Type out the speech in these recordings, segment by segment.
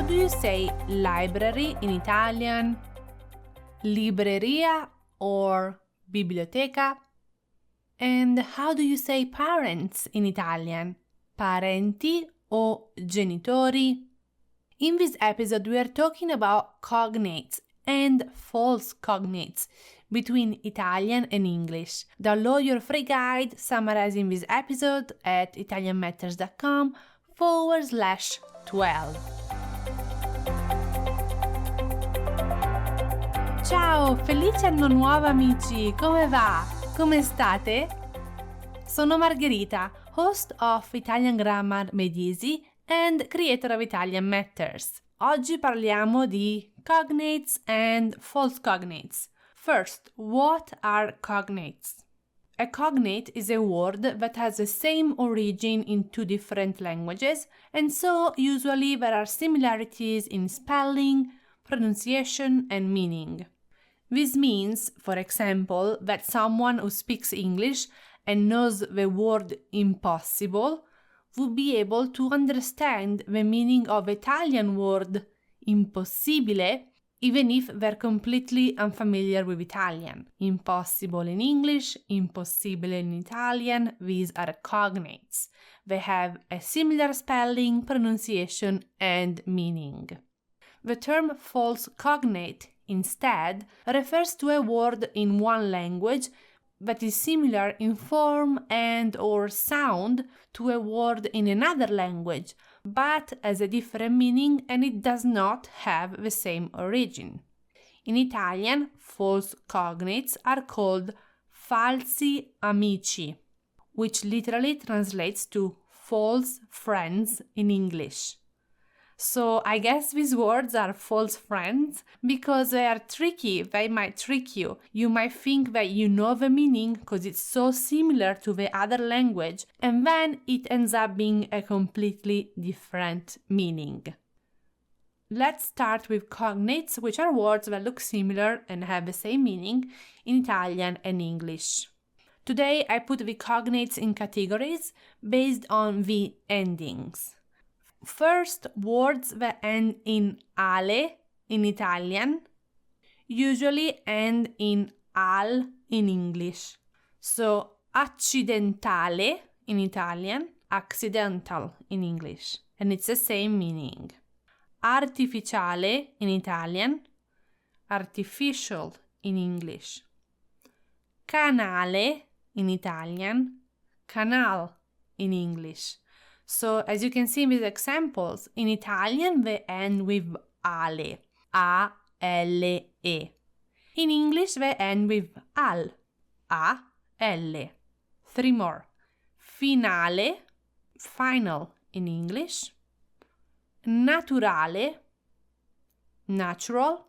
How do you say library in Italian? Libreria or biblioteca? And how do you say parents in Italian? Parenti o genitori? In this episode, we are talking about cognates and false cognates between Italian and English. Download your free guide summarizing this episode at italianmatters.com/12. Ciao, felice anno nuovo amici! Come va? Come state? Sono Margherita, host of Italian Grammar Made Easy and creator of Italian Matters. Oggi parliamo di cognates and false cognates. First, what are cognates? A cognate is a word that has the same origin in two different languages, and so usually there are similarities in spelling, pronunciation, and meaning. This means, for example, that someone who speaks English and knows the word impossible would be able to understand the meaning of the Italian word impossibile, even if they're completely unfamiliar with Italian. Impossible in English, impossibile in Italian, these are cognates. They have a similar spelling, pronunciation, and meaning. The term false cognate, instead, refers to a word in one language that is similar in form and or sound to a word in another language, but has a different meaning and it does not have the same origin. In Italian, false cognates are called falsi amici, which literally translates to false friends in English. So I guess these words are false friends because they are tricky. They might trick you. You might think that you know the meaning because it's so similar to the other language, and then it ends up being a completely different meaning. Let's start with cognates, which are words that look similar and have the same meaning in Italian and English. Today I put the cognates in categories based on the endings. First, words that end in ale in Italian usually end in al in English. So, accidentale in Italian, accidental in English, and it's the same meaning. Artificiale in Italian, artificial in English. Canale in Italian, canal in English. So, as you can see in these examples, in Italian they end with ale, A-L-E. In English they end with al, A-L. Three more. Finale, final in English. Naturale, natural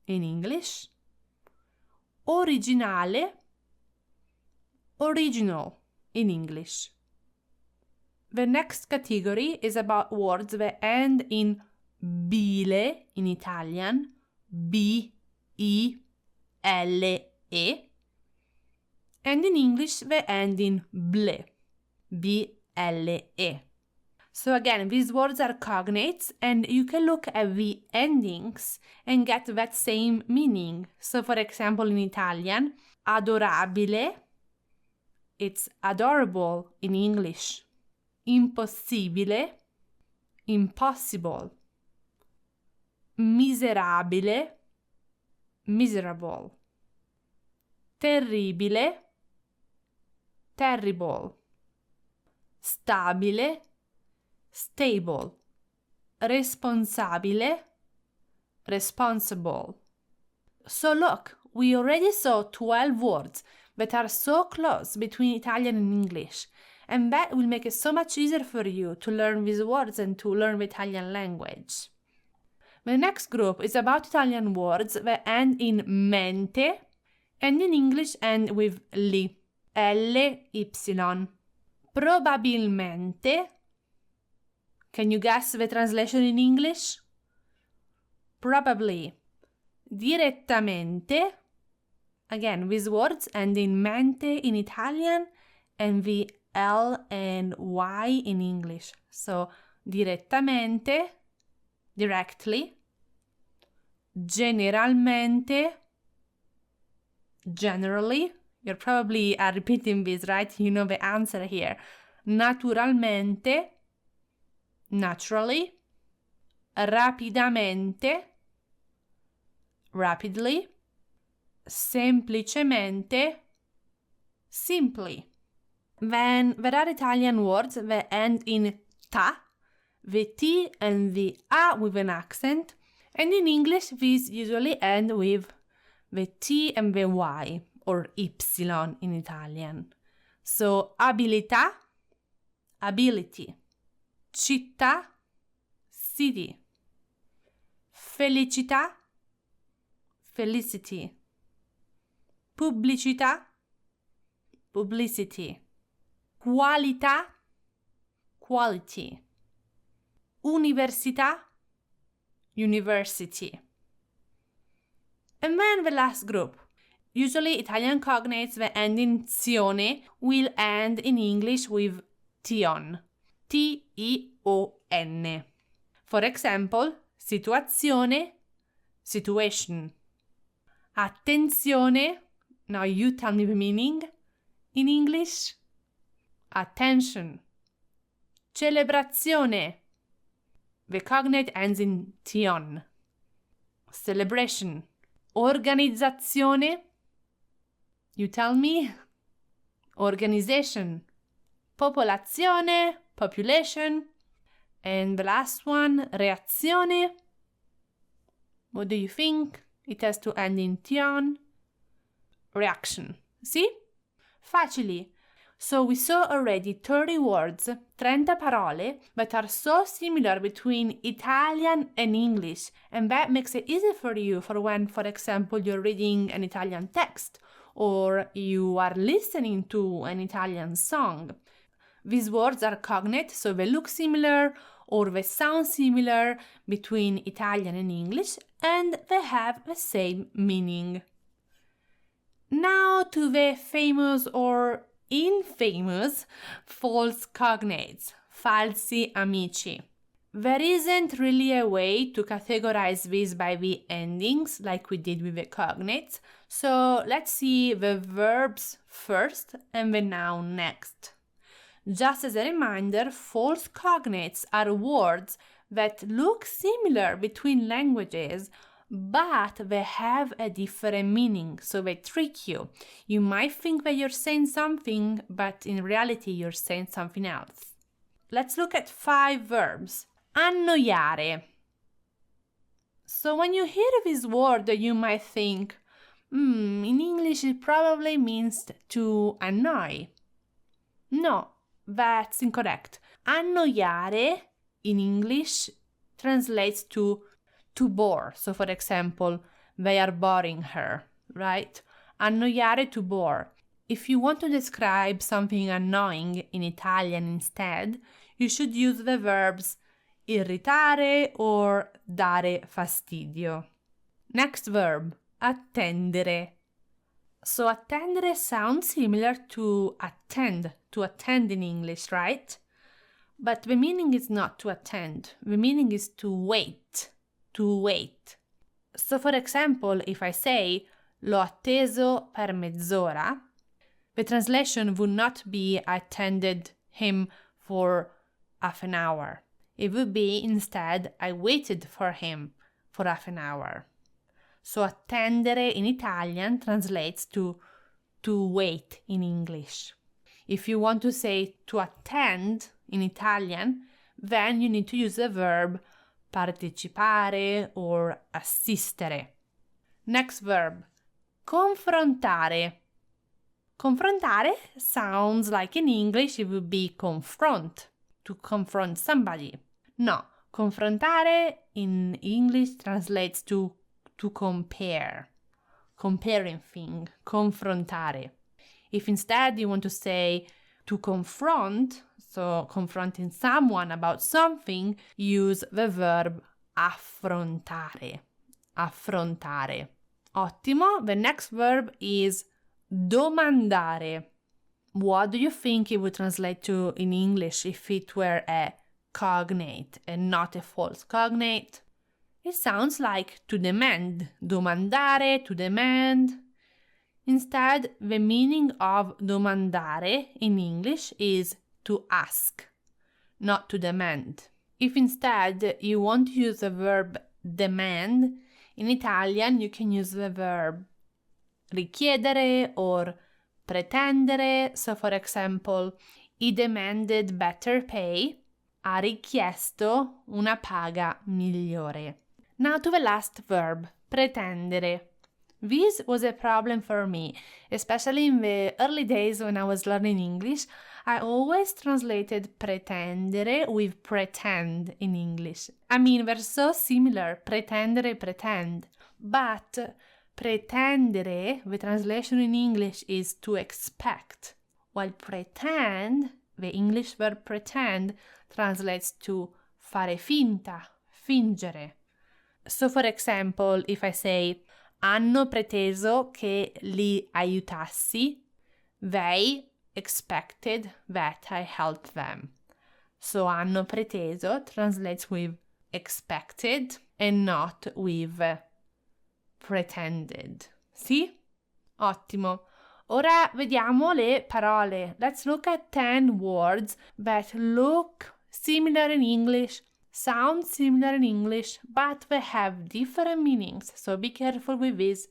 in English. Originale, original in English. The next category is about words that end in bile in Italian, B-I-L-E, and in English they end in ble, B-L-E. So again, these words are cognates and you can look at the endings and get that same meaning. So for example, in Italian, adorabile, it's adorable in English. Impossibile, impossible. Miserabile, miserable. Terribile, terrible. Stabile, stable. Responsabile, responsible. So look, we already saw 12 words that are so close between Italian and English. And that will make it so much easier for you to learn these words and to learn the Italian language. The next group is about Italian words that end in mente and in English end with li, L-Y. Probabilmente. Can you guess the translation in English? Probably. Direttamente. Again, these words end in mente in Italian and the L and Y in English. So, direttamente, directly, generalmente, generally. You're probably repeating this, right? You know the answer here. Naturalmente, naturally, rapidamente, rapidly, semplicemente, simply. Then there are Italian words that end in ta, the T and the A with an accent, and in English these usually end with the T and the Y, or Y in Italian. So abilità, ability, città, city, felicità, felicity, pubblicità, publicity, qualità, quality, università, university. And then the last group. Usually Italian cognates that end in zione will end in English with tion, T-I-O-N. For example, situazione, situation. Attenzione, now you tell me the meaning. In English, attention. Celebrazione, the cognate ends in tion. Celebration. Organizzazione, you tell me. Organization. Popolazione, population. And the last one, reazione. What do you think? It has to end in tion. Reaction. See? Facili. So we saw already 30 words, 30 parole, that are so similar between Italian and English, and that makes it easy for you for when, for example, you're reading an Italian text or you are listening to an Italian song. These words are cognate, so they look similar or they sound similar between Italian and English, and they have the same meaning. Now to the famous or infamous false cognates, falsi amici. There isn't really a way to categorize these by the endings like we did with the cognates, so let's see the verbs first and the noun next. Just as a reminder, false cognates are words that look similar between languages, but they have a different meaning, so they trick you. You might think that you're saying something, but in reality you're saying something else. Let's look at 5 verbs. Annoiare. So when you hear this word, you might think, in English it probably means to annoy. No, that's incorrect. Annoiare in English translates to bore. So for example, they are boring her, right? Annoiare, to bore. If you want to describe something annoying in Italian instead, you should use the verbs irritare or dare fastidio. Next verb, attendere. So attendere sounds similar to attend in English, right? But the meaning is not to attend. The meaning is to wait. To wait. So for example, if I say l'ho atteso per mezz'ora, the translation would not be I attended him for half an hour. It would be instead I waited for him for half an hour. So attendere in Italian translates to wait in English. If you want to say to attend in Italian, then you need to use the verb partecipare or assistere. Next verb, confrontare. Confrontare sounds like in English it would be confront, to confront somebody. No, confrontare in English translates to compare, comparing thing, confrontare. If instead you want to say to confront, so confronting someone about something, use the verb affrontare. Affrontare. Ottimo. The next verb is domandare. What do you think it would translate to in English if it were a cognate and not a false cognate? It sounds like to demand, domandare, to demand. Instead, the meaning of domandare in English is to ask, not to demand. If instead you want to use the verb demand, in Italian you can use the verb richiedere or pretendere. So for example, he demanded better pay. Ha richiesto una paga migliore. Now to the last verb, pretendere. This was a problem for me, especially in the early days when I was learning English. I always translated pretendere with pretend in English. I mean, they're so similar, pretendere, pretend. But pretendere, the translation in English is to expect, while pretend, the English verb pretend, translates to fare finta, fingere. So for example, if I say hanno preteso che li aiutassi, they expected that I helped them. So hanno preteso translates with expected and not with pretended. Sì? Ottimo. Ora vediamo le parole. Let's look at 10 words that look similar in English, sound similar in English, but they have different meanings. So be careful with these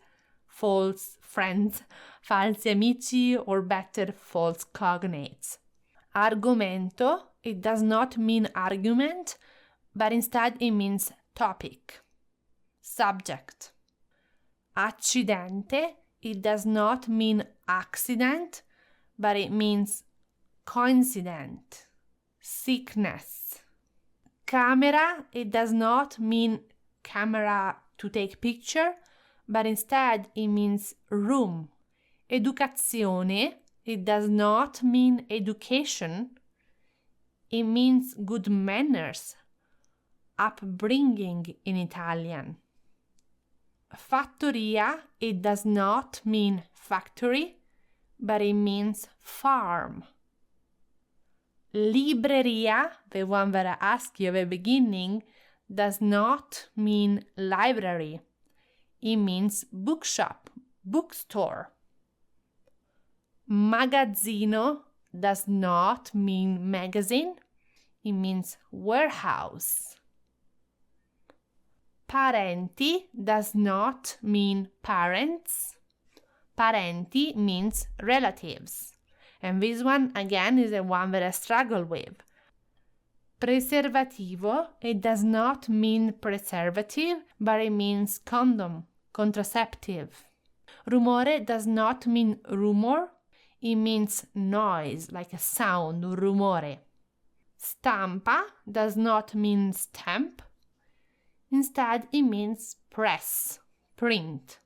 false friends, falsi amici, or better, false cognates. Argomento, it does not mean argument, but instead it means topic, subject. Accidente, it does not mean accident, but it means coincident, sickness. Camera, it does not mean camera to take picture, but instead it means room. Educazione, it does not mean education, it means good manners, upbringing in Italian. Fattoria, it does not mean factory, but it means farm. Libreria, the one that I asked you at the beginning, does not mean library. It means bookshop, bookstore. Magazzino does not mean magazine. It means warehouse. Parenti does not mean parents. Parenti means relatives. And this one, again, is the one that I struggle with. Preservativo, it does not mean preservative, but it means condom, contraceptive. Rumore does not mean rumor, it means noise, like a sound, rumore. Stampa does not mean stamp, instead it means press, print.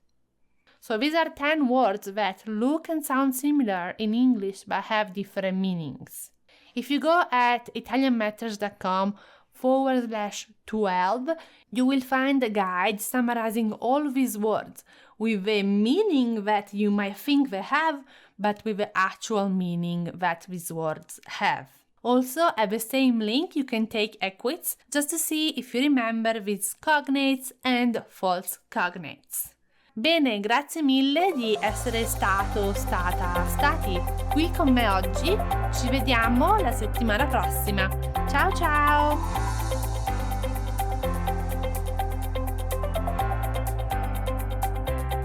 So these are 10 words that look and sound similar in English but have different meanings. If you go at italianmatters.com/12, you will find a guide summarizing all these words with the meaning that you might think they have, but with the actual meaning that these words have. Also, at the same link, you can take a quiz just to see if you remember these cognates and false cognates. Bene, grazie mille di essere stati qui con me oggi. Ci vediamo la settimana prossima. Ciao ciao!